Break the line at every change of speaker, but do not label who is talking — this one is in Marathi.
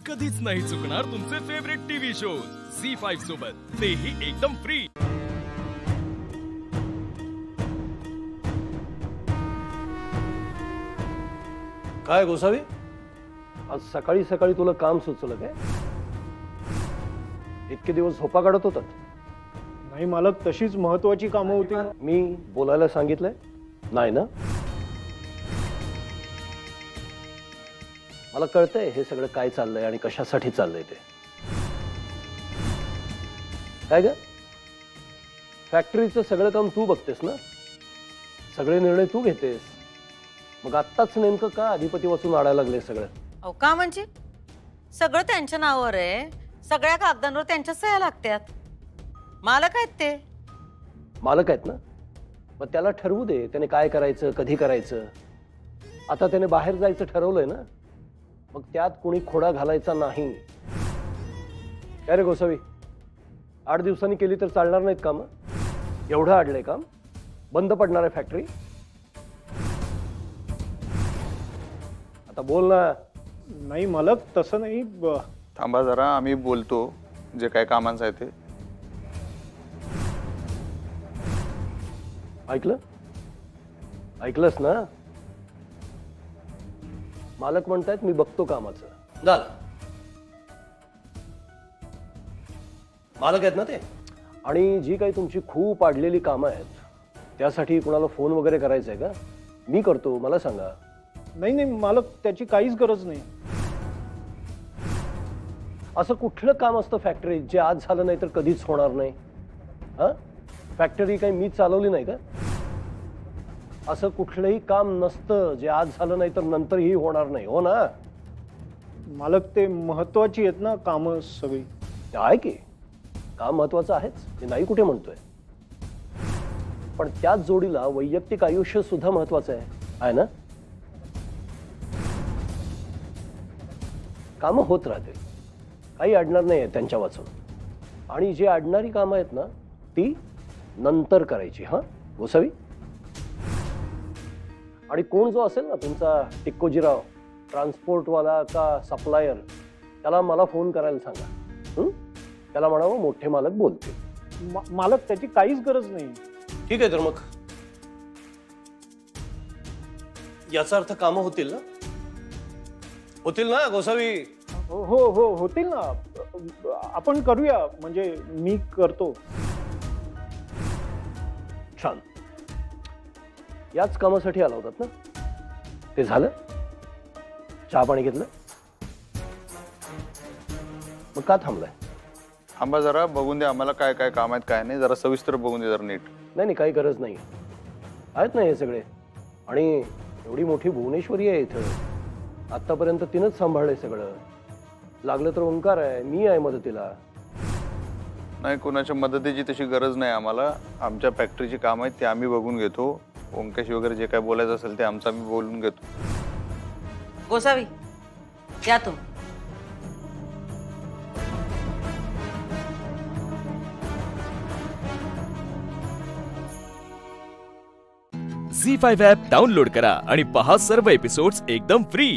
कधीच नाही चुकणार तुमचे फेवरेट टीव्ही शोज झी5 सोबत, तेही एकदम फ्री।
काय गोसावी, आज सकाळी सकाळी तुला काम सुचलं काय? इतके दिवस झोपा काढत होतात?
नाही मालक, तशीच महत्वाची कामं होती।
मी बोलायला सांगितलंय नाही ना? मला कळतंय हे सगळं काय चाललंय आणि कशासाठी चाललंय ते। काय ग, फॅक्टरीचं सगळं काम तू बघतेस ना, सगळे निर्णय तू घेतेस, मग आत्ताच नेमकं का अधिपती वाचून आडायला लागले सगळं?
अहो का म्हणजे सगळं त्यांच्या नावावर आहे, सगळ्या कागदांवर त्यांच्या सह्या लागतात। मालक आहेत ते।
मालक आहेत ना, मग त्याला ठरवू दे त्याने काय करायचं, कधी करायचं। आता त्याने बाहेर जायचं ठरवलंय ना, मग त्यात कोणी खोडा घालायचा नाही। काय रे गोसावी, 8 दिवसांनी केली तर चालणार नाहीत काम? एवढं अडलंय काम, बंद पडणार आहे फॅक्टरी? आता बोल ना।
नाही मालक, तसं नाही।
थांबा जरा, आम्ही बोलतो जे काय कामांचं आहे ते।
ऐकलं? ऐकलंस ना? मालक म्हणतायत मी बघतो कामाचं। झालं, मालक आहेत ना ते। आणि जी काही तुमची खूप अडलेली कामं आहेत त्यासाठी कुणाला फोन वगैरे करायचंय का? मी करतो, मला सांगा।
नाही नाही मालक, त्याची काहीच गरज नाही।
असं कुठलं काम असतं फॅक्टरीत जे आज झालं नाही तर कधीच होणार नाही? हा, फॅक्टरी काही मी चालवली नाही का? असं कुठलंही काम नसतं जे आज झालं नाही तर नंतरही होणार नाही, हो ना?
मालक, ते महत्वाची आहेत ना कामं सगळी।
आहे की काम महत्वाचं आहेच, मी नाही कुठे म्हणतोय, पण त्याच जोडीला वैयक्तिक आयुष्य सुद्धा महत्वाचं आहे ना? कामं होत राहतील, काही अडणार नाही त्यांच्या वाचून। आणि जी अडणारी कामं आहेत ना ती नंतर करायची। हा गोसावी, आणि कोण जो असेल ना तुमचा टिक्कोजीराव, ट्रान्सपोर्टवाला का सप्लायर, त्याला मला फोन करायला सांगा। त्याला म्हणावं मोठे मालक बोलतील।
मालक, त्याची काहीच गरज नाही।
ठीक आहे, तर मग याचा अर्थ कामं होतील ना? होतील ना गोसावी?
हो हो हो, होतील ना। आपण करूया, म्हणजे मी करतो।
छान, याच कामासाठी आला होतात ना? ते झालं? चहा पाणी घेतलं? मग का थांबलाय?
थांबा जरा, बघून दे आम्हाला काय काय काम आहेत काय नाही, जरा सविस्तर बघून दे जरा नीट।
नाही, काही गरज नाही, आहेत ना हे सगळे। आणि एवढी मोठी भुवनेश्वरी आहे इथं, आतापर्यंत तिनंच सांभाळलंय सगळं। लागलं तर ओंकार आहे, मी आहे मदतीला।
नाही, कोणाच्या मदतीची तशी गरज नाही आम्हाला। आमच्या फॅक्टरीची काम आहेत ते आम्ही बघून घेतो। ओंकाशी वगैरे जे काय बोलायचं असेल ते आमचं आम्ही बोलून घेतो।
गोसावी या तुम।
झी5 ॲप डाउनलोड करा आणि पहा सर्व एपिसोड्स एकदम फ्री।